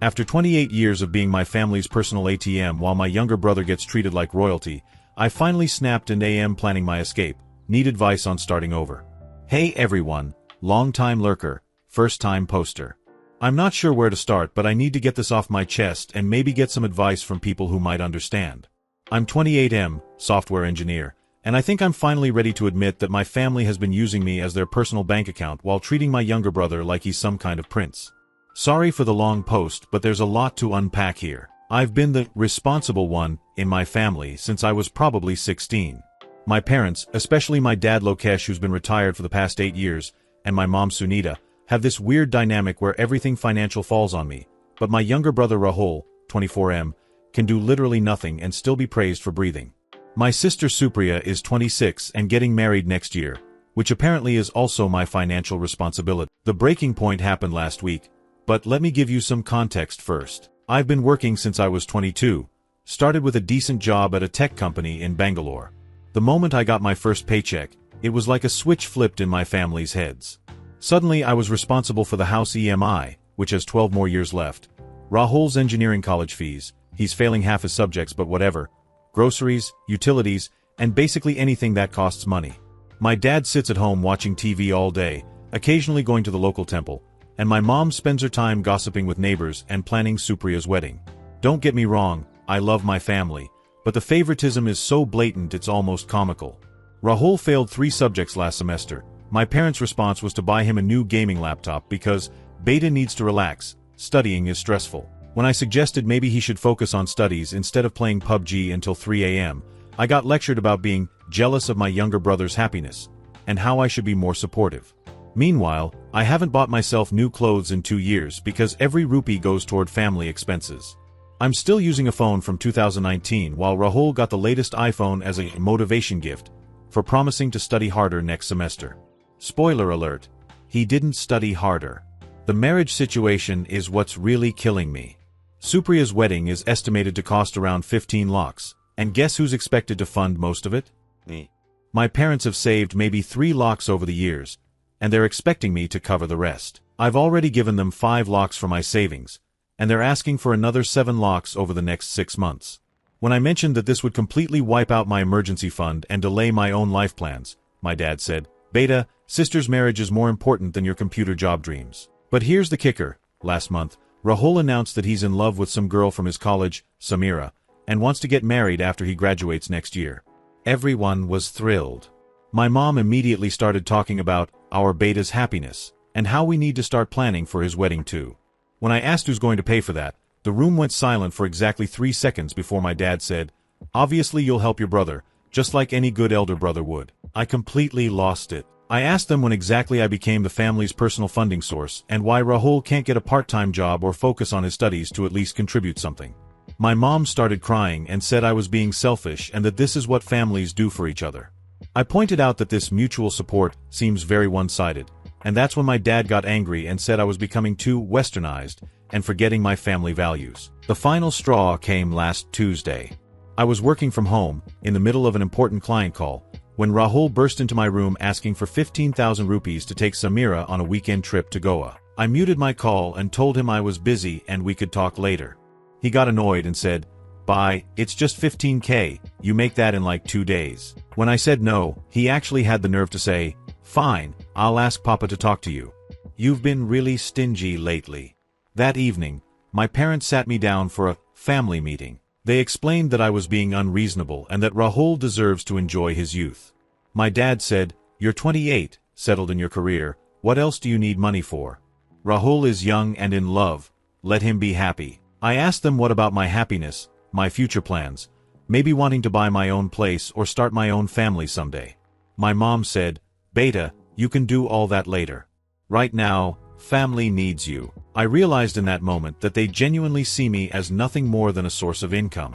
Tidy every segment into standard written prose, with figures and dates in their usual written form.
After 28 years of being my family's personal ATM while my younger brother gets treated like royalty, I finally snapped and am planning my escape. Need advice on starting over. Hey everyone, long-time lurker, first-time poster. I'm not sure where to start, but I need to get this off my chest and maybe get some advice from people who might understand. I'm 28M, software engineer, and I think I'm finally ready to admit that my family has been using me as their personal bank account while treating my younger brother like he's some kind of prince. Sorry for the long post, but there's a lot to unpack here. I've been the responsible one in my family since I was probably 16. My parents, especially my dad Lokesh, who's been retired for the past 8 years, and my mom Sunita, have this weird dynamic where everything financial falls on me, but my younger brother Rahul, 24M, can do literally nothing and still be praised for breathing. My sister Supriya is 26 and getting married next year, which apparently is also my financial responsibility. The breaking point happened last week, but let me give you some context first. I've been working since I was 22, started with a decent job at a tech company in Bangalore. The moment I got my first paycheck, it was like a switch flipped in my family's heads. Suddenly I was responsible for the house EMI, which has 12 more years left, Rahul's engineering college fees, he's failing half his subjects but whatever, groceries, utilities, and basically anything that costs money. My dad sits at home watching TV all day, occasionally going to the local temple, and my mom spends her time gossiping with neighbors and planning Supriya's wedding. Don't get me wrong, I love my family, but the favoritism is so blatant it's almost comical. Rahul failed 3 subjects last semester. My parents' response was to buy him a new gaming laptop because Beta needs to relax, studying is stressful. When I suggested maybe he should focus on studies instead of playing PUBG until 3 a.m., I got lectured about being jealous of my younger brother's happiness, and how I should be more supportive. Meanwhile, I haven't bought myself new clothes in 2 years because every rupee goes toward family expenses. I'm still using a phone from 2019 while Rahul got the latest iPhone as a motivation gift for promising to study harder next semester. Spoiler alert, he didn't study harder. The marriage situation is what's really killing me. Supriya's wedding is estimated to cost around 15 lakhs, and guess who's expected to fund most of it? Me. My parents have saved maybe 3 lakhs over the years, and they're expecting me to cover the rest. I've already given them 5 lakhs for my savings, and they're asking for another 7 lakhs over the next 6 months. When I mentioned that this would completely wipe out my emergency fund and delay my own life plans, my dad said, "Beta, sister's marriage is more important than your computer job dreams." But here's the kicker. Last month, Rahul announced that he's in love with some girl from his college, Samira, and wants to get married after he graduates next year. Everyone was thrilled. My mom immediately started talking about our Beta's happiness, and how we need to start planning for his wedding too. When I asked who's going to pay for that, the room went silent for exactly 3 seconds before my dad said, "Obviously you'll help your brother, just like any good elder brother would." I completely lost it. I asked them when exactly I became the family's personal funding source and why Rahul can't get a part-time job or focus on his studies to at least contribute something. My mom started crying and said I was being selfish and that this is what families do for each other. I pointed out that this mutual support seems very one-sided, and that's when my dad got angry and said I was becoming too westernized and forgetting my family values. The final straw came last Tuesday. I was working from home, in the middle of an important client call, when Rahul burst into my room asking for 15,000 rupees to take Samira on a weekend trip to Goa. I muted my call and told him I was busy and we could talk later. He got annoyed and said, "Bye, it's just 15K, you make that in like 2 days. When I said no, he actually had the nerve to say, "Fine, I'll ask Papa to talk to you. You've been really stingy lately." That evening, my parents sat me down for a family meeting. They explained that I was being unreasonable and that Rahul deserves to enjoy his youth. My dad said, "You're 28, settled in your career, what else do you need money for? Rahul is young and in love, let him be happy." I asked them what about my happiness, my future plans, maybe wanting to buy my own place or start my own family someday. My mom said, "Beta, you can do all that later. Right now, family needs you." I realized in that moment that they genuinely see me as nothing more than a source of income.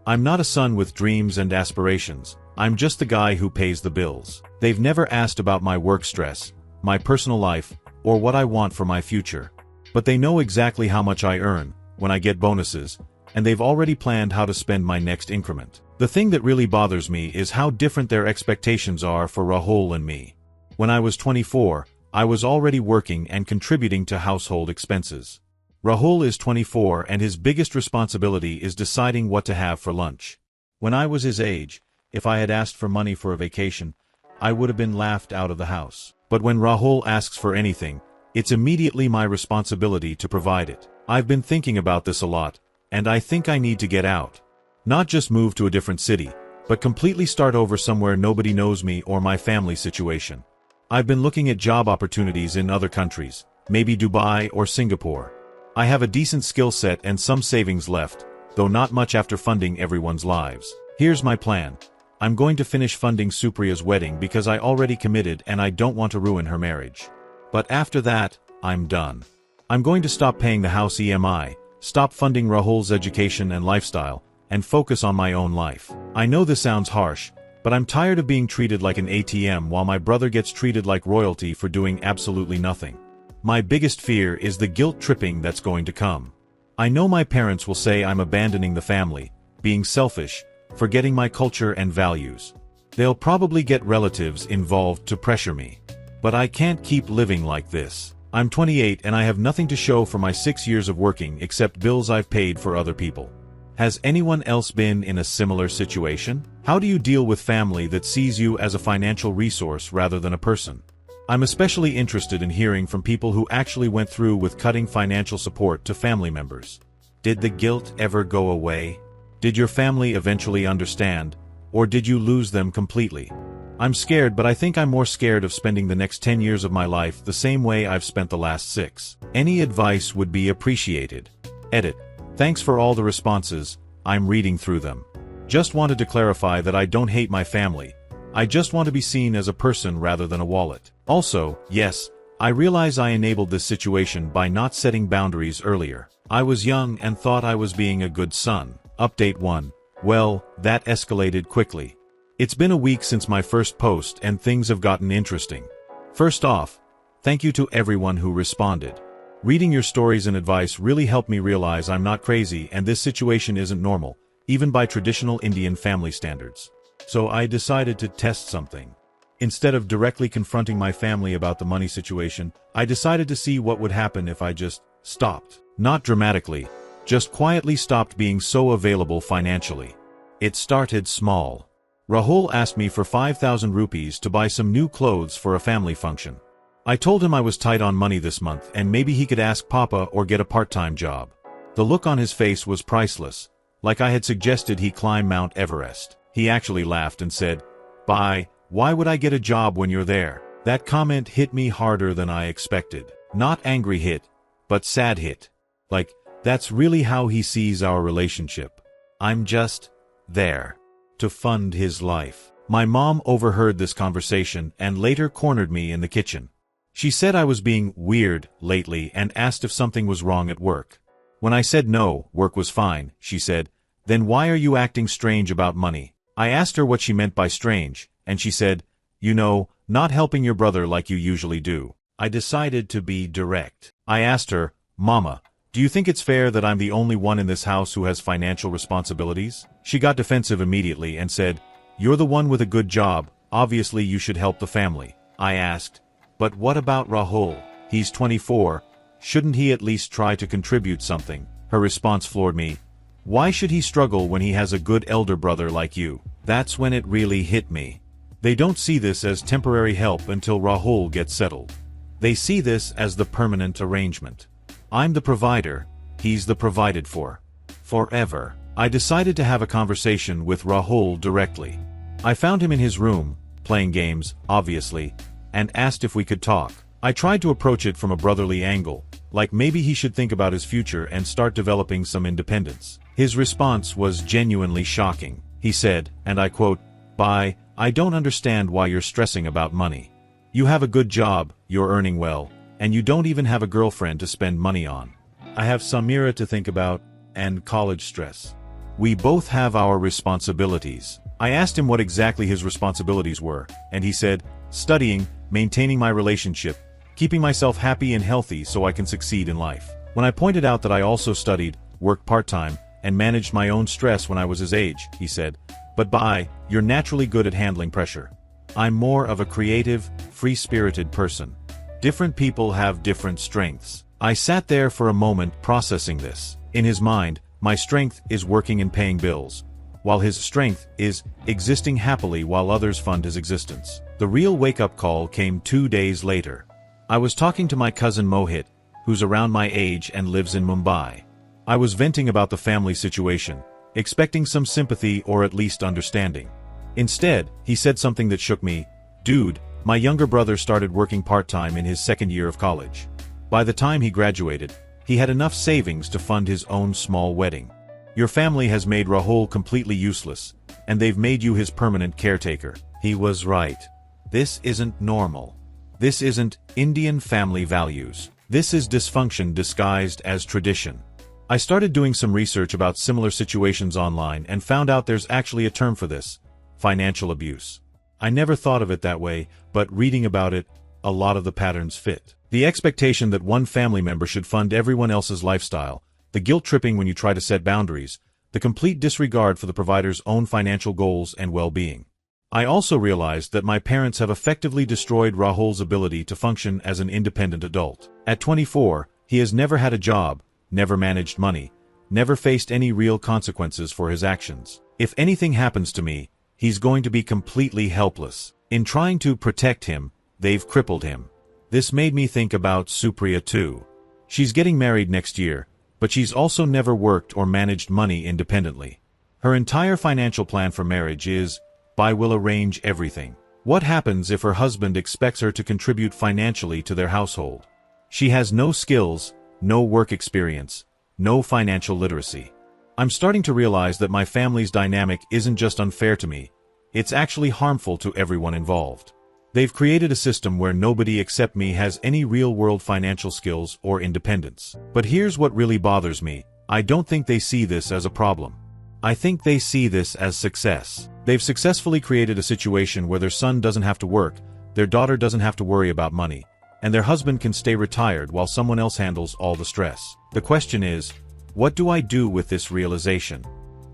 I'm not a son with dreams and aspirations, I'm just the guy who pays the bills. They've never asked about my work stress, my personal life, or what I want for my future. But they know exactly how much I earn, when I get bonuses, and they've already planned how to spend my next increment. The thing that really bothers me is how different their expectations are for Rahul and me. When I was 24, I was already working and contributing to household expenses. Rahul is 24 and his biggest responsibility is deciding what to have for lunch. When I was his age, if I had asked for money for a vacation, I would have been laughed out of the house. But when Rahul asks for anything, it's immediately my responsibility to provide it. I've been thinking about this a lot, and I think I need to get out. Not just move to a different city, but completely start over somewhere nobody knows me or my family situation. I've been looking at job opportunities in other countries, maybe Dubai or Singapore. I have a decent skill set and some savings left, though not much after funding everyone's lives. Here's my plan. I'm going to finish funding Supriya's wedding because I already committed and I don't want to ruin her marriage. But after that, I'm done. I'm going to stop paying the house EMI, stop funding Rahul's education and lifestyle, and focus on my own life. I know this sounds harsh, but I'm tired of being treated like an ATM while my brother gets treated like royalty for doing absolutely nothing. My biggest fear is the guilt tripping that's going to come. I know my parents will say I'm abandoning the family, being selfish, forgetting my culture and values. They'll probably get relatives involved to pressure me. But I can't keep living like this. I'm 28 and I have nothing to show for my 6 years of working except bills I've paid for other people. Has anyone else been in a similar situation? How do you deal with family that sees you as a financial resource rather than a person? I'm especially interested in hearing from people who actually went through with cutting financial support to family members. Did the guilt ever go away? Did your family eventually understand, or did you lose them completely? I'm scared, but I think I'm more scared of spending the next 10 years of my life the same way I've spent the last 6. Any advice would be appreciated. Edit. Thanks for all the responses, I'm reading through them. Just wanted to clarify that I don't hate my family. I just want to be seen as a person rather than a wallet. Also, yes, I realize I enabled this situation by not setting boundaries earlier. I was young and thought I was being a good son. Update 1. Well, that escalated quickly. It's been a week since my first post and things have gotten interesting. First off, thank you to everyone who responded. Reading your stories and advice really helped me realize I'm not crazy and this situation isn't normal, even by traditional Indian family standards. So I decided to test something. Instead of directly confronting my family about the money situation, I decided to see what would happen if I just stopped. Not dramatically, just quietly stopped being so available financially. It started small. Rahul asked me for 5,000 rupees to buy some new clothes for a family function. I told him I was tight on money this month and maybe he could ask Papa or get a part-time job. The look on his face was priceless, like I had suggested he climb Mount Everest. He actually laughed and said, "Bye, why would I get a job when you're there?" That comment hit me harder than I expected. Not angry hit, but sad hit. Like, that's really how he sees our relationship. I'm just there to fund his life. My mom overheard this conversation and later cornered me in the kitchen. She said I was being weird lately and asked if something was wrong at work. When I said no, work was fine, she said, "Then why are you acting strange about money?" I asked her what she meant by strange, and she said, "You know, not helping your brother like you usually do." I decided to be direct. I asked her, "Mama, do you think it's fair that I'm the only one in this house who has financial responsibilities?" She got defensive immediately and said, "You're the one with a good job, obviously you should help the family." I asked, "But what about Rahul? He's 24, shouldn't he at least try to contribute something?" Her response floored me. "Why should he struggle when he has a good elder brother like you?" That's when it really hit me. They don't see this as temporary help until Rahul gets settled. They see this as the permanent arrangement. I'm the provider, he's the provided for. Forever. I decided to have a conversation with Rahul directly. I found him in his room, playing games, obviously, and asked if we could talk. I tried to approach it from a brotherly angle, like maybe he should think about his future and start developing some independence. His response was genuinely shocking. He said, and I quote, "Bye, I don't understand why you're stressing about money. You have a good job, you're earning well, and you don't even have a girlfriend to spend money on. I have Samira to think about, and college stress. We both have our responsibilities." I asked him what exactly his responsibilities were, and he said, "Studying, maintaining my relationship, keeping myself happy and healthy so I can succeed in life." When I pointed out that I also studied, worked part-time, and managed my own stress when I was his age, he said, "But bye, you're naturally good at handling pressure. I'm more of a creative, free-spirited person. Different people have different strengths." I sat there for a moment processing this. In his mind, my strength is working and paying bills, while his strength is existing happily while others fund his existence. The real wake-up call came 2 days later. I was talking to my cousin Mohit, who's around my age and lives in Mumbai. I was venting about the family situation, expecting some sympathy or at least understanding. Instead, he said something that shook me. "Dude, my younger brother started working part-time in his second year of college. By the time he graduated, he had enough savings to fund his own small wedding. Your family has made Rahul completely useless, and they've made you his permanent caretaker." He was right. This isn't normal. This isn't Indian family values. This is dysfunction disguised as tradition. I started doing some research about similar situations online and found out there's actually a term for this: financial abuse. I never thought of it that way, but reading about it, a lot of the patterns fit. The expectation that one family member should fund everyone else's lifestyle, the guilt-tripping when you try to set boundaries, the complete disregard for the provider's own financial goals and well-being. I also realized that my parents have effectively destroyed Rahul's ability to function as an independent adult. At 24, he has never had a job, never managed money, never faced any real consequences for his actions. If anything happens to me, he's going to be completely helpless. In trying to protect him, they've crippled him. This made me think about Supriya too. She's getting married next year, but she's also never worked or managed money independently. Her entire financial plan for marriage is, "I will arrange everything." What happens if her husband expects her to contribute financially to their household? She has no skills, no work experience, no financial literacy. I'm starting to realize that my family's dynamic isn't just unfair to me, it's actually harmful to everyone involved. They've created a system where nobody except me has any real-world financial skills or independence. But here's what really bothers me. I don't think they see this as a problem. I think they see this as success. They've successfully created a situation where their son doesn't have to work, their daughter doesn't have to worry about money, and their husband can stay retired while someone else handles all the stress. The question is, what do I do with this realization?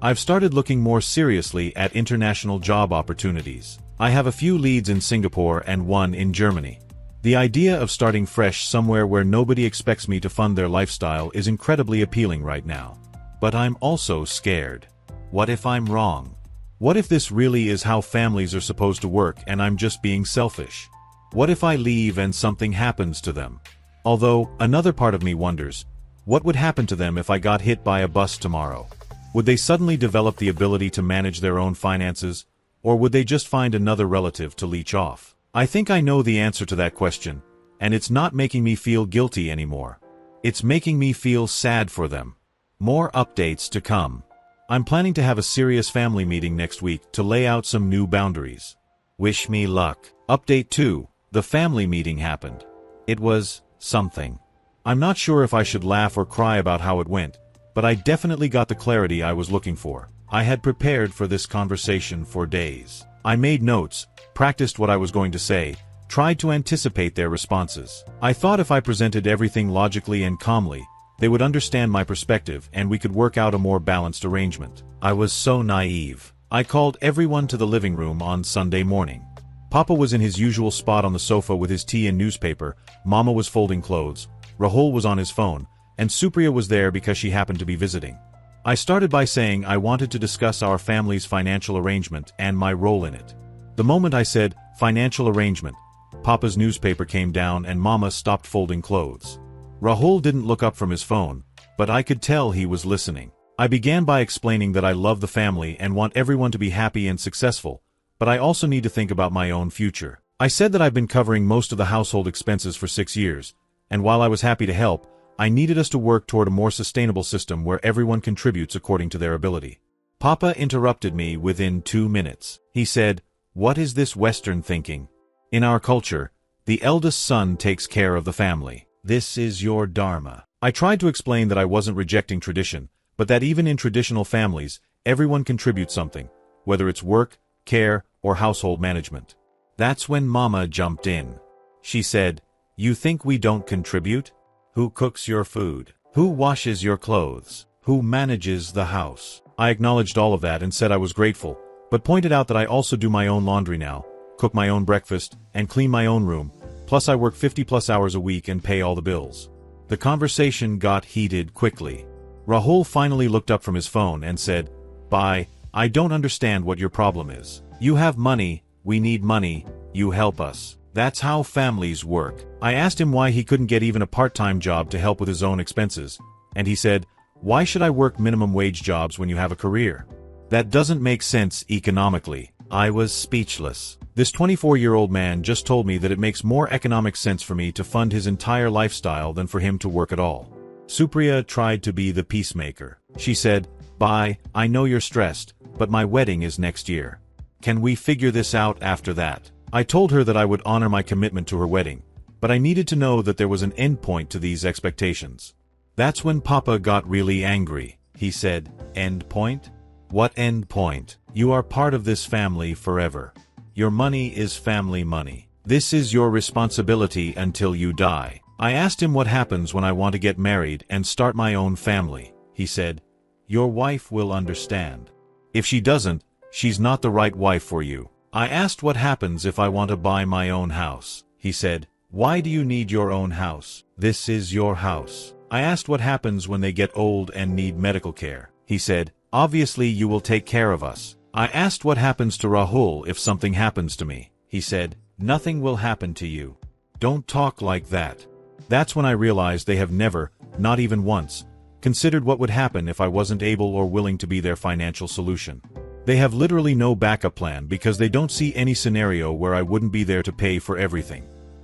I've started looking more seriously at international job opportunities. I have a few leads in Singapore and one in Germany. The idea of starting fresh somewhere where nobody expects me to fund their lifestyle is incredibly appealing right now. But I'm also scared. What if I'm wrong? What if this really is how families are supposed to work and I'm just being selfish? What if I leave and something happens to them? Although, another part of me wonders, what would happen to them if I got hit by a bus tomorrow? Would they suddenly develop the ability to manage their own finances, or would they just find another relative to leech off? I think I know the answer to that question, and it's not making me feel guilty anymore. It's making me feel sad for them. More updates to come. I'm planning to have a serious family meeting next week to lay out some new boundaries. Wish me luck. Update 2. The family meeting happened. It was something. I'm not sure if I should laugh or cry about how it went, but I definitely got the clarity I was looking for. I had prepared for this conversation for days. I made notes, practiced what I was going to say, tried to anticipate their responses. I thought if I presented everything logically and calmly, they would understand my perspective and we could work out a more balanced arrangement. I was so naive. I called everyone to the living room on Sunday morning. Papa was in his usual spot on the sofa with his tea and newspaper, Mama was folding clothes, Rahul was on his phone, and Supriya was there because she happened to be visiting. I started by saying I wanted to discuss our family's financial arrangement and my role in it. The moment I said, financial arrangement, Papa's newspaper came down and Mama stopped folding clothes. Rahul didn't look up from his phone, but I could tell he was listening. I began by explaining that I love the family and want everyone to be happy and successful, but I also need to think about my own future. I said that I've been covering most of the household expenses for 6 years, and while I was happy to help, I needed us to work toward a more sustainable system where everyone contributes according to their ability. Papa interrupted me within 2 minutes. He said, "What is this Western thinking? In our culture, the eldest son takes care of the family. This is your dharma." I tried to explain that I wasn't rejecting tradition, but that even in traditional families, everyone contributes something, whether it's work, care, or household management. That's when Mama jumped in. She said, "You think we don't contribute? Who cooks your food? Who washes your clothes? Who manages the house?" I acknowledged all of that and said I was grateful, but pointed out that I also do my own laundry now, cook my own breakfast, and clean my own room, plus I work 50+ hours a week and pay all the bills. The conversation got heated quickly. Rahul finally looked up from his phone and said, "Bye, I don't understand what your problem is. You have money, we need money, you help us. That's how families work." I asked him why he couldn't get even a part-time job to help with his own expenses, and he said, "Why should I work minimum wage jobs when you have a career? That doesn't make sense economically." I was speechless. This 24-year-old man just told me that it makes more economic sense for me to fund his entire lifestyle than for him to work at all. Supriya tried to be the peacemaker. She said, "Bye, I know you're stressed, but my wedding is next year. Can we figure this out after that?" I told her that I would honor my commitment to her wedding, but I needed to know that there was an end point to these expectations. That's when Papa got really angry. He said, "End point? What end point? You are part of this family forever. Your money is family money. This is your responsibility until you die." I asked him what happens when I want to get married and start my own family. He said, "Your wife will understand. If she doesn't, she's not the right wife for you." I asked what happens if I want to buy my own house. He said, "Why do you need your own house? This is your house." I asked what happens when they get old and need medical care. He said, "Obviously you will take care of us." I asked what happens to Rahul if something happens to me. He said, "Nothing will happen to you. Don't talk like that." That's when I realized they have never, not even once, considered what would happen if I wasn't able or willing to be their financial solution. They have literally no backup plan because they don't see any scenario where I wouldn't be there to pay for everything.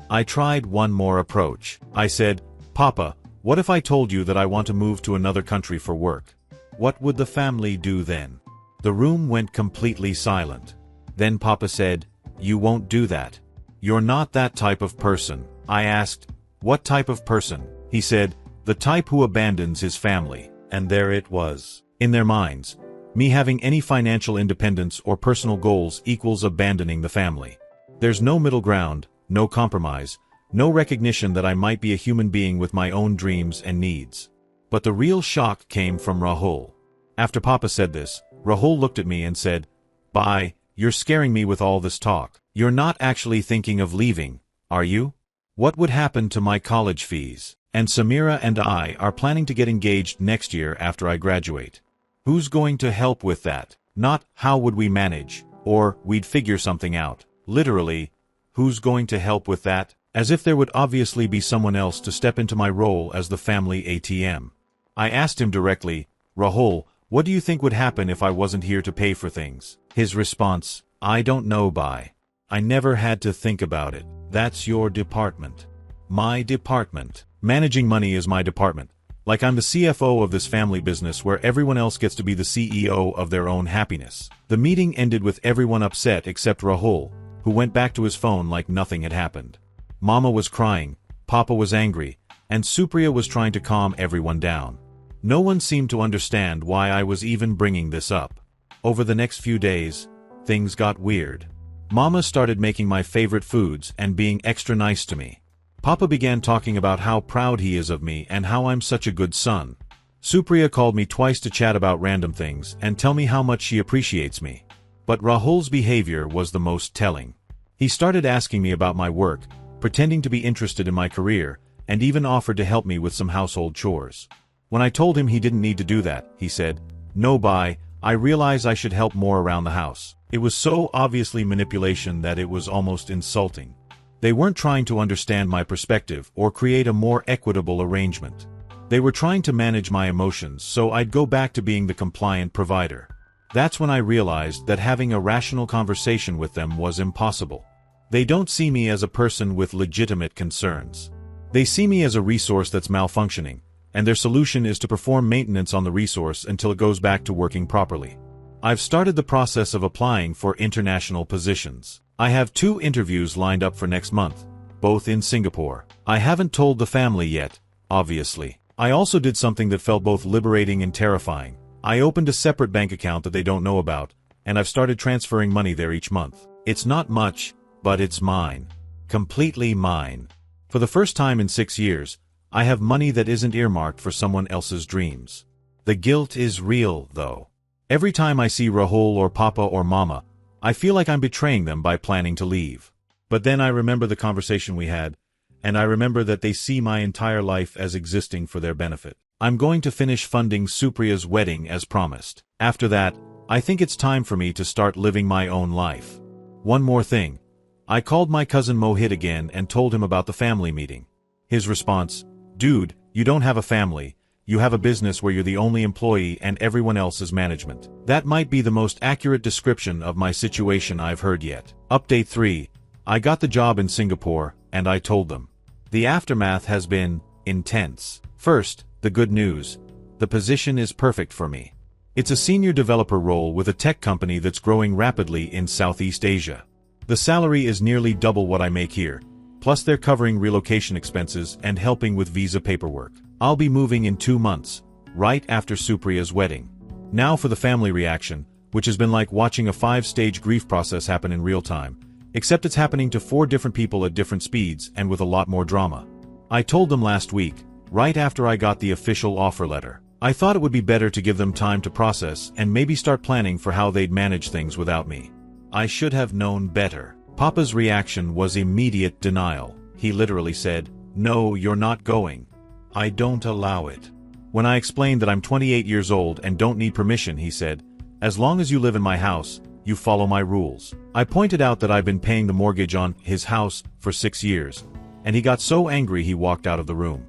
I tried one more approach. I said, "Papa, what if I told you that I want to move to another country for work? What would the family do then?" The room went completely silent. Then Papa said, "You won't do that. You're not that type of person." I asked, "What type of person?" He said, "The type who abandons his family." And there it was. In their minds, me having any financial independence or personal goals equals abandoning the family. There's no middle ground, no compromise, no recognition that I might be a human being with my own dreams and needs. But the real shock came from Rahul. After Papa said this, Rahul looked at me and said, "Bye, you're scaring me with all this talk. You're not actually thinking of leaving, are you? What would happen to my college fees? And Samira and I are planning to get engaged next year after I graduate. Who's going to help with that? Not, how would we manage, or we'd figure something out. Literally, who's going to help with that?" As if there would obviously be someone else to step into my role as the family ATM. I asked him directly, "Rahul, what do you think would happen if I wasn't here to pay for things?" His response, "I don't know, Bye. I never had to think about it. That's your department." My department. Managing money is my department. Like I'm the CFO of this family business where everyone else gets to be the CEO of their own happiness. The meeting ended with everyone upset except Rahul, who went back to his phone like nothing had happened. Mama was crying, Papa was angry, and Supriya was trying to calm everyone down. No one seemed to understand why I was even bringing this up. Over the next few days, things got weird. Mama started making my favorite foods and being extra nice to me. Papa began talking about how proud he is of me and how I'm such a good son. Supriya called me twice to chat about random things and tell me how much she appreciates me. But Rahul's behavior was the most telling. He started asking me about my work, pretending to be interested in my career, and even offered to help me with some household chores. When I told him he didn't need to do that, he said, "No, Bye, I realize I should help more around the house." It was so obviously manipulation that it was almost insulting. They weren't trying to understand my perspective or create a more equitable arrangement. They were trying to manage my emotions so I'd go back to being the compliant provider. That's when I realized that having a rational conversation with them was impossible. They don't see me as a person with legitimate concerns. They see me as a resource that's malfunctioning, and their solution is to perform maintenance on the resource until it goes back to working properly. I've started the process of applying for international positions. I have 2 interviews lined up for next month, both in Singapore. I haven't told the family yet, obviously. I also did something that felt both liberating and terrifying. I opened a separate bank account that they don't know about, and I've started transferring money there each month. It's not much, but it's mine. Completely mine. For the first time in 6 years, I have money that isn't earmarked for someone else's dreams. The guilt is real, though. Every time I see Rahul or Papa or Mama, I feel like I'm betraying them by planning to leave. But then I remember the conversation we had, and I remember that they see my entire life as existing for their benefit. I'm going to finish funding Supriya's wedding as promised. After that, I think it's time for me to start living my own life. One more thing. I called my cousin Mohit again and told him about the family meeting. His response, "Dude, you don't have a family. You have a business where you're the only employee and everyone else is management." That might be the most accurate description of my situation I've heard yet. Update 3. I got the job in Singapore, and I told them. The aftermath has been intense. First, the good news. The position is perfect for me. It's a senior developer role with a tech company that's growing rapidly in Southeast Asia. The salary is nearly double what I make here, plus they're covering relocation expenses and helping with visa paperwork. I'll be moving in 2 months, right after Supriya's wedding. Now for the family reaction, which has been like watching a 5-stage grief process happen in real time, except it's happening to 4 different people at different speeds and with a lot more drama. I told them last week, right after I got the official offer letter. I thought it would be better to give them time to process and maybe start planning for how they'd manage things without me. I should have known better. Papa's reaction was immediate denial. He literally said, "No, you're not going. I don't allow it." When I explained that I'm 28 years old and don't need permission, he said, "As long as you live in my house, you follow my rules." I pointed out that I've been paying the mortgage on his house for 6 years, and he got so angry he walked out of the room.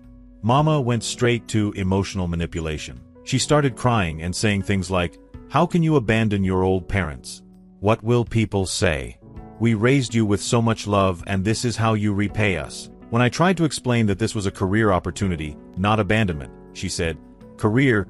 Mama went straight to emotional manipulation. She started crying and saying things like, "How can you abandon your old parents? What will people say? We raised you with so much love and this is how you repay us." When I tried to explain that this was a career opportunity, not abandonment, she said, Career,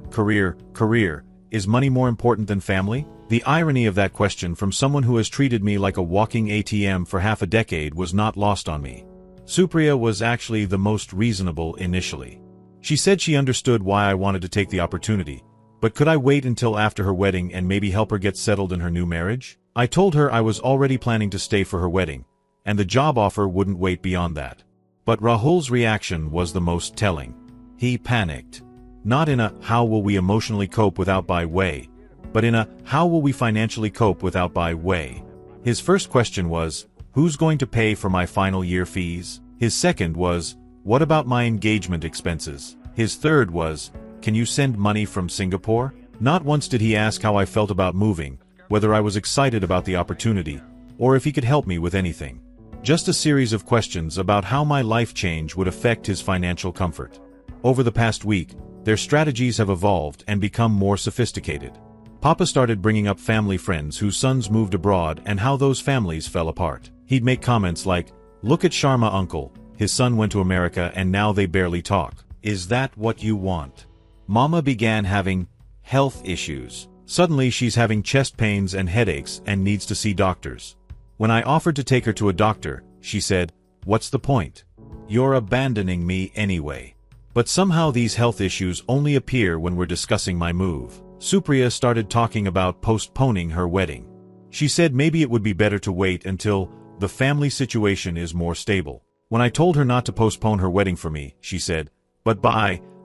is money more important than family?" The irony of that question from someone who has treated me like a walking ATM for half a decade was not lost on me. Supriya was actually the most reasonable initially. She said she understood why I wanted to take the opportunity, but could I wait until after her wedding and maybe help her get settled in her new marriage? I told her I was already planning to stay for her wedding, and the job offer wouldn't wait beyond that. But Rahul's reaction was the most telling. He panicked. Not in a "how will we emotionally cope without by" way, but in a "how will we financially cope without by" way. His first question was, "Who's going to pay for my final year fees?" His second was, "What about my engagement expenses?" His third was, "Can you send money from Singapore?" Not once did he ask how I felt about moving, whether I was excited about the opportunity, or if he could help me with anything. Just a series of questions about how my life change would affect his financial comfort. Over the past week, their strategies have evolved and become more sophisticated. Papa started bringing up family friends whose sons moved abroad and how those families fell apart. He'd make comments like, "Look at Sharma uncle, his son went to America and now they barely talk. Is that what you want?" Mama began having health issues. Suddenly she's having chest pains and headaches and needs to see doctors. When I offered to take her to a doctor, she said, "What's the point? You're abandoning me anyway." But somehow these health issues only appear when we're discussing my move. Supriya started talking about postponing her wedding. She said maybe it would be better to wait until the family situation is more stable. When I told her not to postpone her wedding for me, she said, "But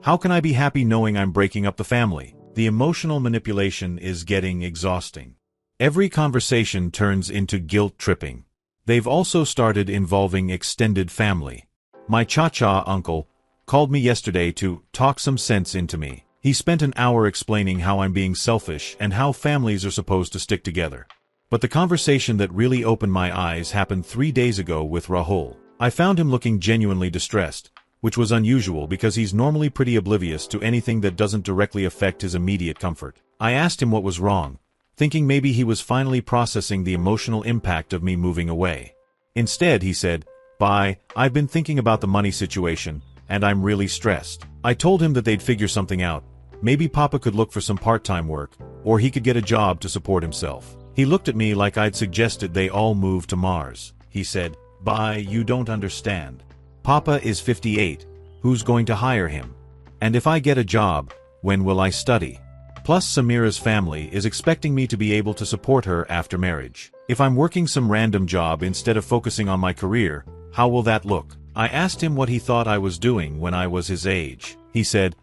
how can I be happy knowing I'm breaking up the family?" The emotional manipulation is getting exhausting. Every conversation turns into guilt tripping. They've also started involving extended family. My cha-cha uncle called me yesterday to talk some sense into me. He spent an hour explaining how I'm being selfish and how families are supposed to stick together. But the conversation that really opened my eyes happened 3 days ago with Rahul. I found him looking genuinely distressed, which was unusual because he's normally pretty oblivious to anything that doesn't directly affect his immediate comfort. I asked him what was wrong, thinking maybe he was finally processing the emotional impact of me moving away. Instead, he said, I've been thinking about the money situation, and I'm really stressed." I told him that they'd figure something out. Maybe Papa could look for some part-time work, or he could get a job to support himself. He looked at me like I'd suggested they all move to Mars. He said, You don't understand. Papa is 58. Who's going to hire him? And if I get a job, when will I study? Plus Samira's family is expecting me to be able to support her after marriage. If I'm working some random job instead of focusing on my career, how will that look? I asked him what he thought I was doing when I was his age. He said,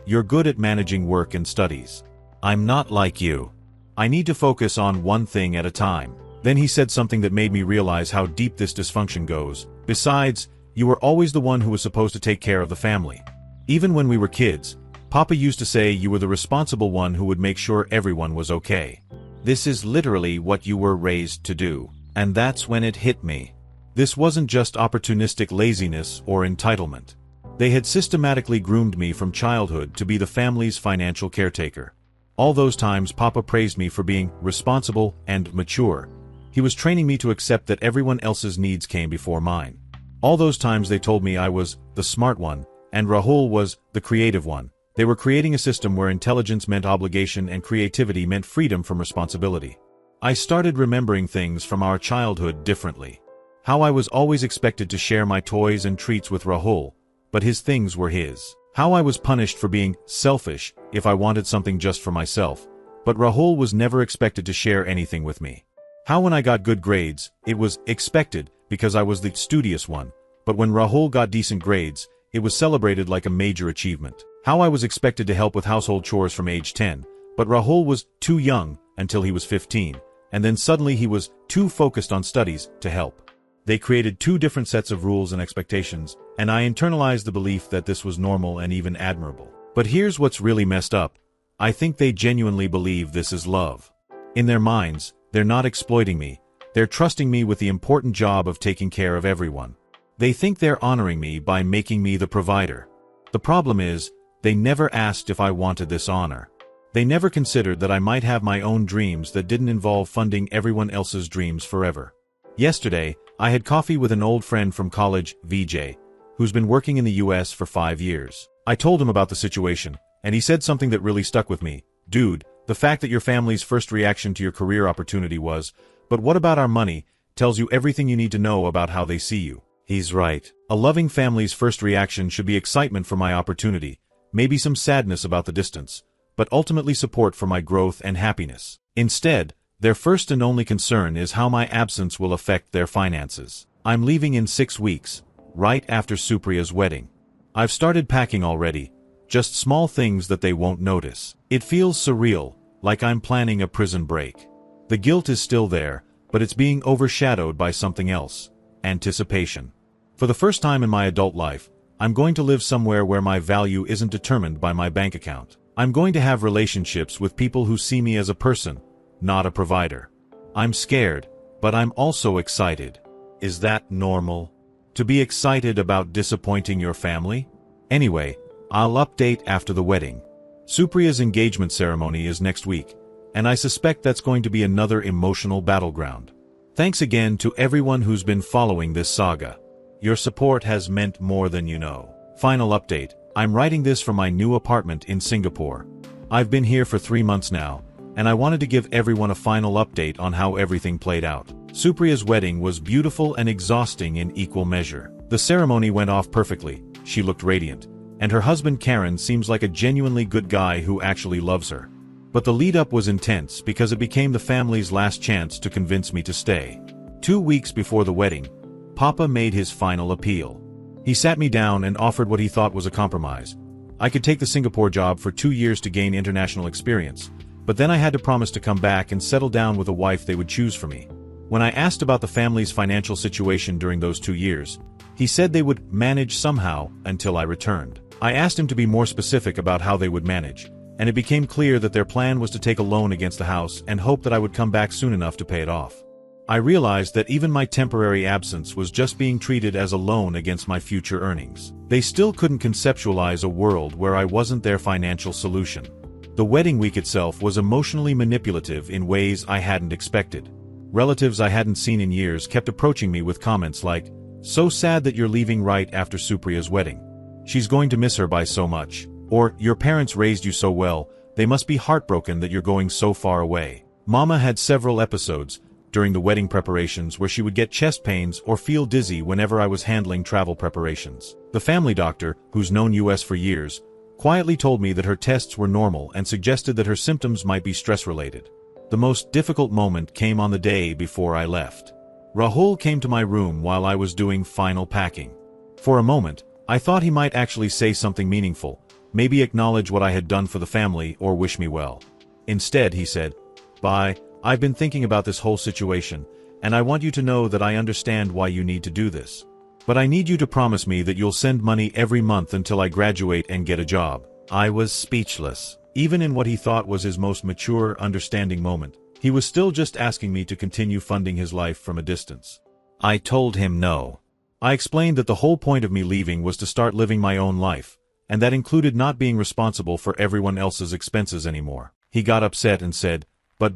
You're good at managing work and studies. I'm not like you. I need to focus on one thing at a time." Then he said something that made me realize how deep this dysfunction goes. "Besides, You were always the one who was supposed to take care of the family. Even when we were kids, Papa used to say you were the responsible one who would make sure everyone was okay. This is literally what you were raised to do. And that's when it hit me. This wasn't just opportunistic laziness or entitlement. They had systematically groomed me from childhood to be the family's financial caretaker. All those times Papa praised me for being responsible and mature. He was training me to accept that everyone else's needs came before mine. All those times they told me I was the smart one, and Rahul was the creative one. They were creating a system where intelligence meant obligation and creativity meant freedom from responsibility. I started remembering things from our childhood differently. How I was always expected to share my toys and treats with Rahul, but his things were his. How I was punished for being selfish if I wanted something just for myself, but Rahul was never expected to share anything with me. How when I got good grades, it was expected because I was the studious one, but when Rahul got decent grades, it was celebrated like a major achievement. How I was expected to help with household chores from age 10, but Rahul was too young until he was 15, and then suddenly he was too focused on studies to help. They created two different sets of rules and expectations, and I internalized the belief that this was normal and even admirable. But here's what's really messed up. I think they genuinely believe this is love. In their minds, they're not exploiting me. They're trusting me with the important job of taking care of everyone. They think they're honoring me by making me the provider. The problem is, they never asked if I wanted this honor. They never considered that I might have my own dreams that didn't involve funding everyone else's dreams forever. Yesterday, I had coffee with an old friend from college, VJ, who's been working in the US for 5 years. I told him about the situation, and he said something that really stuck with me. Dude, the fact that your family's first reaction to your career opportunity was, "But what about our money?" tells you everything you need to know about how they see you. He's right. A loving family's first reaction should be excitement for my opportunity, maybe some sadness about the distance, but ultimately support for my growth and happiness. Instead, their first and only concern is how my absence will affect their finances. I'm leaving in 6 weeks, right after Supriya's wedding. I've started packing already, just small things that they won't notice. It feels surreal, like I'm planning a prison break. The guilt is still there, but it's being overshadowed by something else: anticipation. For the first time in my adult life, I'm going to live somewhere where my value isn't determined by my bank account. I'm going to have relationships with people who see me as a person, not a provider. I'm scared, but I'm also excited. Is that normal? To be excited about disappointing your family? Anyway, I'll update after the wedding. Supriya's engagement ceremony is next week, and I suspect that's going to be another emotional battleground. Thanks again to everyone who's been following this saga. Your support has meant more than you know. Final update. I'm writing this from my new apartment in Singapore. I've been here for 3 months now, and I wanted to give everyone a final update on how everything played out. Supriya's wedding was beautiful and exhausting in equal measure. The ceremony went off perfectly, she looked radiant, and her husband Karen seems like a genuinely good guy who actually loves her. But the lead-up was intense because it became the family's last chance to convince me to stay. 2 weeks before the wedding, Papa made his final appeal. He sat me down and offered what he thought was a compromise. I could take the Singapore job for 2 years to gain international experience, but then I had to promise to come back and settle down with a wife they would choose for me. When I asked about the family's financial situation during those 2 years, he said they would manage somehow until I returned. I asked him to be more specific about how they would manage, and it became clear that their plan was to take a loan against the house and hope that I would come back soon enough to pay it off. I realized that even my temporary absence was just being treated as a loan against my future earnings. They still couldn't conceptualize a world where I wasn't their financial solution. The wedding week itself was emotionally manipulative in ways I hadn't expected. Relatives I hadn't seen in years kept approaching me with comments like, "So sad that you're leaving right after Supriya's wedding. She's going to miss her by so much." Or, "Your parents raised you so well, they must be heartbroken that you're going so far away." Mama had several episodes during the wedding preparations where she would get chest pains or feel dizzy whenever I was handling travel preparations. The family doctor, who's known us for years, quietly told me that her tests were normal and suggested that her symptoms might be stress-related. The most difficult moment came on the day before I left. Rahul came to my room while I was doing final packing. For a moment, I thought he might actually say something meaningful, maybe acknowledge what I had done for the family or wish me well. Instead, he said, "Bye, I've been thinking about this whole situation, and I want you to know that I understand why you need to do this. But I need you to promise me that you'll send money every month until I graduate and get a job." I was speechless. Even in what he thought was his most mature, understanding moment, he was still just asking me to continue funding his life from a distance. I told him no. I explained that the whole point of me leaving was to start living my own life, and that included not being responsible for everyone else's expenses anymore. He got upset and said, "But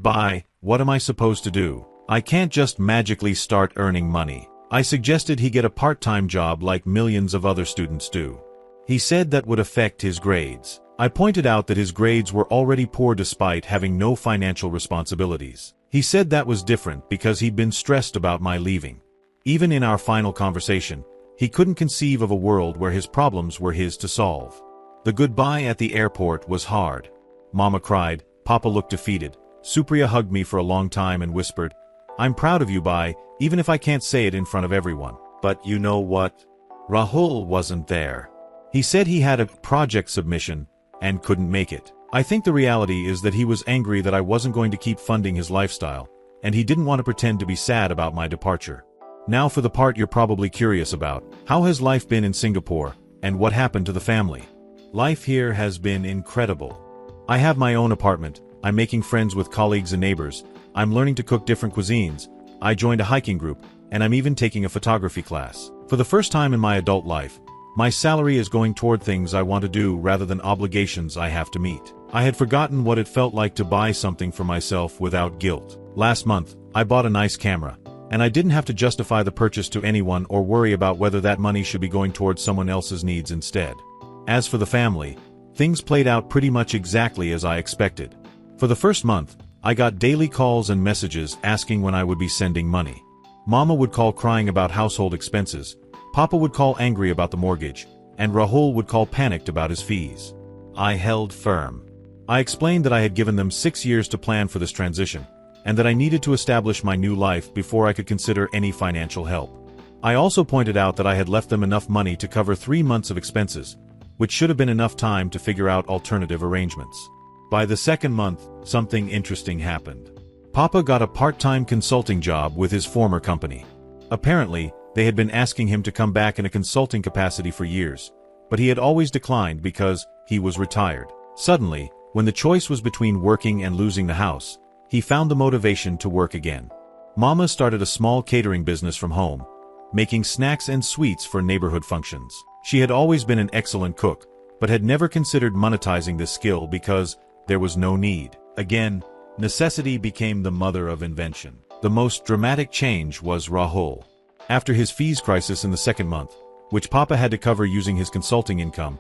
what am I supposed to do? I can't just magically start earning money." I suggested he get a part-time job like millions of other students do. He said that would affect his grades. I pointed out that his grades were already poor despite having no financial responsibilities. He said that was different because he'd been stressed about my leaving. Even in our final conversation, he couldn't conceive of a world where his problems were his to solve. The goodbye at the airport was hard. Mama cried, Papa looked defeated. Supriya hugged me for a long time and whispered, "I'm proud of you, Bai, even if I can't say it in front of everyone." But you know what? Rahul wasn't there. He said he had a project submission and couldn't make it. I think the reality is that he was angry that I wasn't going to keep funding his lifestyle, and he didn't want to pretend to be sad about my departure. Now for the part you're probably curious about. How has life been in Singapore, and what happened to the family? Life here has been incredible. I have my own apartment, I'm making friends with colleagues and neighbors, I'm learning to cook different cuisines, I joined a hiking group, and I'm even taking a photography class. For the first time in my adult life, my salary is going toward things I want to do rather than obligations I have to meet. I had forgotten what it felt like to buy something for myself without guilt. Last month, I bought a nice camera, and I didn't have to justify the purchase to anyone or worry about whether that money should be going towards someone else's needs instead. As for the family, things played out pretty much exactly as I expected. For the first month, I got daily calls and messages asking when I would be sending money. Mama would call crying about household expenses, Papa would call angry about the mortgage, and Rahul would call panicked about his fees. I held firm. I explained that I had given them 6 years to plan for this transition, and that I needed to establish my new life before I could consider any financial help. I also pointed out that I had left them enough money to cover 3 months of expenses, which should have been enough time to figure out alternative arrangements. By the second month, something interesting happened. Papa got a part-time consulting job with his former company. Apparently, they had been asking him to come back in a consulting capacity for years, but he had always declined because he was retired. Suddenly, when the choice was between working and losing the house, he found the motivation to work again. Mama started a small catering business from home, making snacks and sweets for neighborhood functions. She had always been an excellent cook, but had never considered monetizing this skill because there was no need. Again, necessity became the mother of invention. The most dramatic change was Rahul. After his fees crisis in the second month, which Papa had to cover using his consulting income,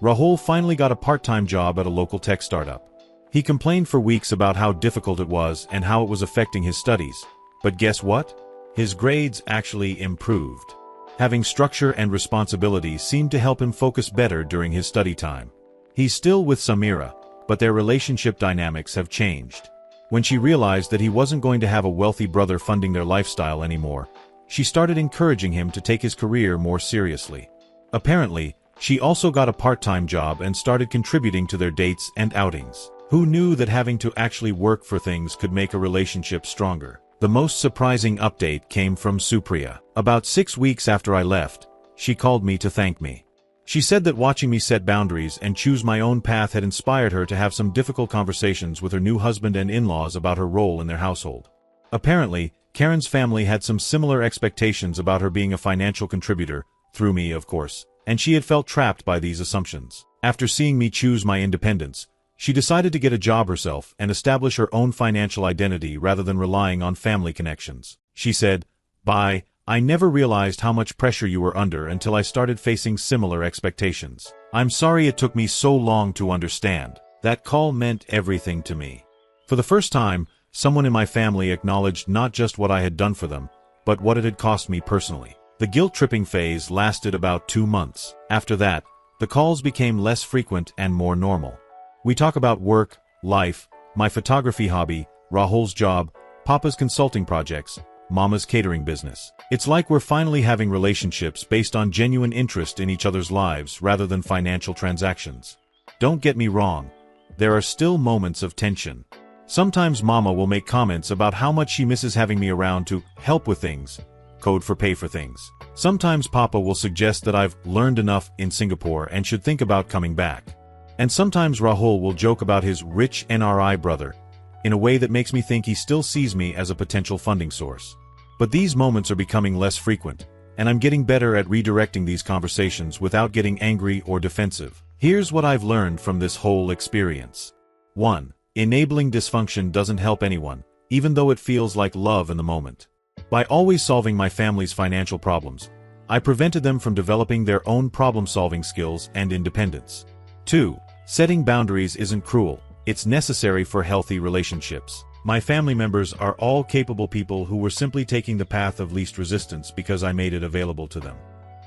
Rahul finally got a part-time job at a local tech startup. He complained for weeks about how difficult it was and how it was affecting his studies. But guess what? His grades actually improved. Having structure and responsibility seemed to help him focus better during his study time. He's still with Samira, but their relationship dynamics have changed. When she realized that he wasn't going to have a wealthy brother funding their lifestyle anymore, she started encouraging him to take his career more seriously. Apparently, she also got a part-time job and started contributing to their dates and outings. Who knew that having to actually work for things could make a relationship stronger? The most surprising update came from Supriya. About 6 weeks after I left, she called me to thank me. She said that watching me set boundaries and choose my own path had inspired her to have some difficult conversations with her new husband and in-laws about her role in their household. Apparently, Karen's family had some similar expectations about her being a financial contributor, through me of course, and she had felt trapped by these assumptions. After seeing me choose my independence, she decided to get a job herself and establish her own financial identity rather than relying on family connections. She said, "Bye, I never realized how much pressure you were under until I started facing similar expectations. I'm sorry it took me so long to understand." That call meant everything to me. For the first time, someone in my family acknowledged not just what I had done for them, but what it had cost me personally. The guilt-tripping phase lasted about 2 months. After that, the calls became less frequent and more normal. We talk about work, life, my photography hobby, Rahul's job, Papa's consulting projects, Mama's catering business. It's like we're finally having relationships based on genuine interest in each other's lives rather than financial transactions. Don't get me wrong, there are still moments of tension. Sometimes Mama will make comments about how much she misses having me around to help with things, code for pay for things. Sometimes Papa will suggest that I've learned enough in Singapore and should think about coming back. And sometimes Rahul will joke about his rich NRI brother, in a way that makes me think he still sees me as a potential funding source. But these moments are becoming less frequent, and I'm getting better at redirecting these conversations without getting angry or defensive. Here's what I've learned from this whole experience. 1. Enabling dysfunction doesn't help anyone, even though it feels like love in the moment. By always solving my family's financial problems, I prevented them from developing their own problem-solving skills and independence. 2. Setting boundaries isn't cruel, it's necessary for healthy relationships. My family members are all capable people who were simply taking the path of least resistance because I made it available to them.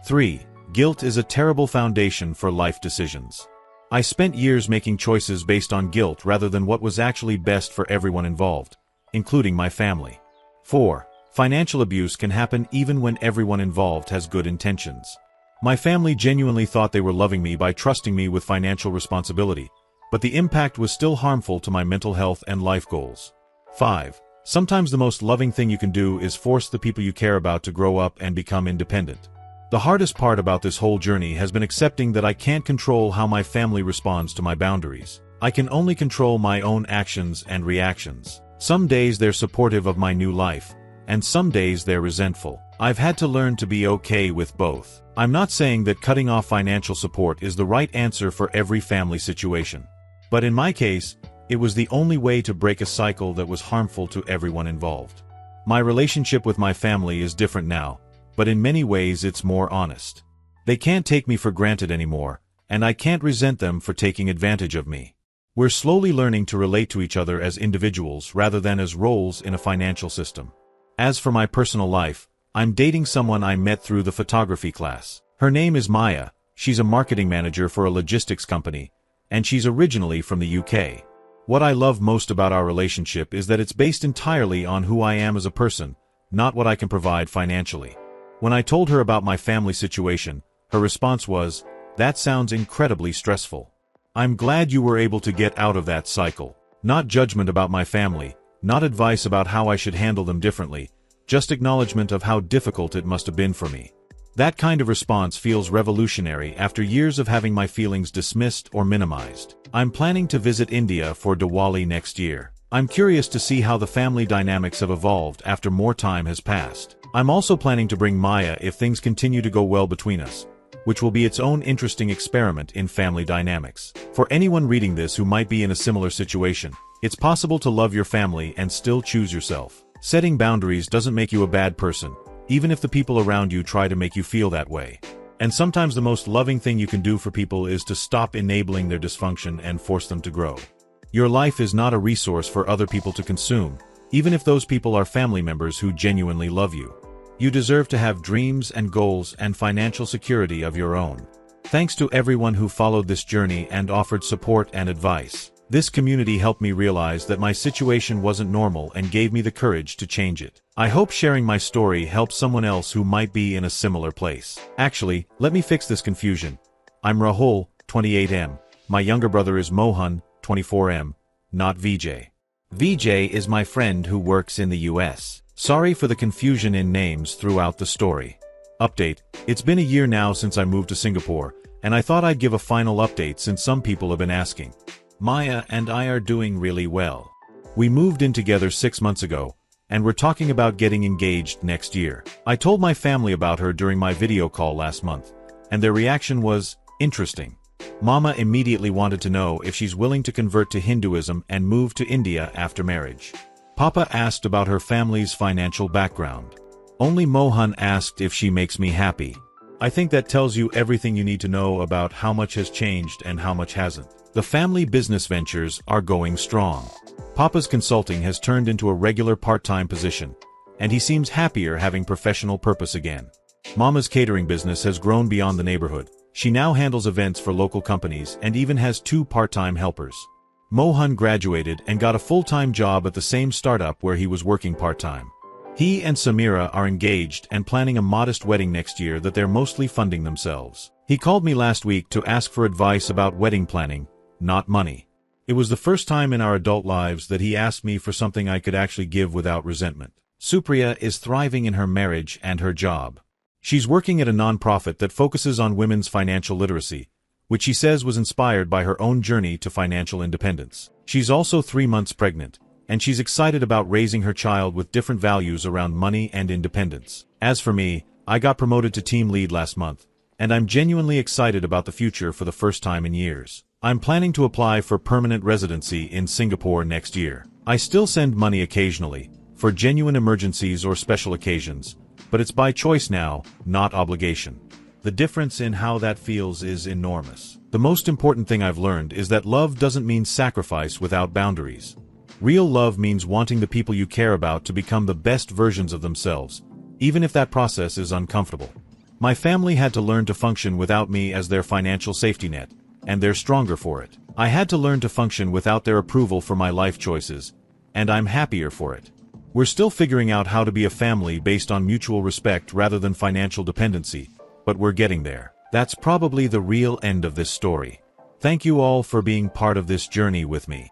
3. Guilt is a terrible foundation for life decisions. I spent years making choices based on guilt rather than what was actually best for everyone involved, including my family. 4. Financial abuse can happen even when everyone involved has good intentions. My family genuinely thought they were loving me by trusting me with financial responsibility, but the impact was still harmful to my mental health and life goals. 5. Sometimes the most loving thing you can do is force the people you care about to grow up and become independent. The hardest part about this whole journey has been accepting that I can't control how my family responds to my boundaries. I can only control my own actions and reactions. Some days they're supportive of my new life, and some days they're resentful. I've had to learn to be okay with both. I'm not saying that cutting off financial support is the right answer for every family situation. But in my case, it was the only way to break a cycle that was harmful to everyone involved. My relationship with my family is different now, but in many ways it's more honest. They can't take me for granted anymore, and I can't resent them for taking advantage of me. We're slowly learning to relate to each other as individuals rather than as roles in a financial system. As for my personal life, I'm dating someone I met through the photography class. Her name is Maya, she's a marketing manager for a logistics company, and she's originally from the UK. What I love most about our relationship is that it's based entirely on who I am as a person, not what I can provide financially. When I told her about my family situation, her response was, "That sounds incredibly stressful. I'm glad you were able to get out of that cycle." Not judgment about my family, not advice about how I should handle them differently, just acknowledgement of how difficult it must have been for me. That kind of response feels revolutionary after years of having my feelings dismissed or minimized. I'm planning to visit India for Diwali next year. I'm curious to see how the family dynamics have evolved after more time has passed. I'm also planning to bring Maya if things continue to go well between us, which will be its own interesting experiment in family dynamics. For anyone reading this who might be in a similar situation, it's possible to love your family and still choose yourself. Setting boundaries doesn't make you a bad person, even if the people around you try to make you feel that way. And sometimes the most loving thing you can do for people is to stop enabling their dysfunction and force them to grow. Your life is not a resource for other people to consume, even if those people are family members who genuinely love you. You deserve to have dreams and goals and financial security of your own. Thanks to everyone who followed this journey and offered support and advice. This community helped me realize that my situation wasn't normal and gave me the courage to change it. I hope sharing my story helps someone else who might be in a similar place. Actually, let me fix this confusion. I'm Rahul, 28M. My younger brother is Mohan, 24M, not VJ. VJ is my friend who works in the US. Sorry for the confusion in names throughout the story. Update: it's been a year now since I moved to Singapore, and I thought I'd give a final update since some people have been asking. Maya and I are doing really well. We moved in together 6 months ago, and we're talking about getting engaged next year. I told my family about her during my video call last month, and their reaction was interesting. Mama immediately wanted to know if she's willing to convert to Hinduism and move to India after marriage. Papa asked about her family's financial background. Only Mohan asked if she makes me happy. I think that tells you everything you need to know about how much has changed and how much hasn't. The family business ventures are going strong. Papa's consulting has turned into a regular part-time position, and he seems happier having professional purpose again. Mama's catering business has grown beyond the neighborhood. She now handles events for local companies and even has 2 part-time helpers. Mohan graduated and got a full-time job at the same startup where he was working part-time. He and Samira are engaged and planning a modest wedding next year that they're mostly funding themselves. He called me last week to ask for advice about wedding planning, not money. It was the first time in our adult lives that he asked me for something I could actually give without resentment. Supriya is thriving in her marriage and her job. She's working at a nonprofit that focuses on women's financial literacy, which she says was inspired by her own journey to financial independence. She's also 3 months pregnant, and she's excited about raising her child with different values around money and independence. As for me, I got promoted to team lead last month, and I'm genuinely excited about the future for the first time in years. I'm planning to apply for permanent residency in Singapore next year. I still send money occasionally, for genuine emergencies or special occasions, but it's by choice now, not obligation. The difference in how that feels is enormous. The most important thing I've learned is that love doesn't mean sacrifice without boundaries. Real love means wanting the people you care about to become the best versions of themselves, even if that process is uncomfortable. My family had to learn to function without me as their financial safety net, and they're stronger for it. I had to learn to function without their approval for my life choices, and I'm happier for it. We're still figuring out how to be a family based on mutual respect rather than financial dependency, but we're getting there. That's probably the real end of this story. Thank you all for being part of this journey with me.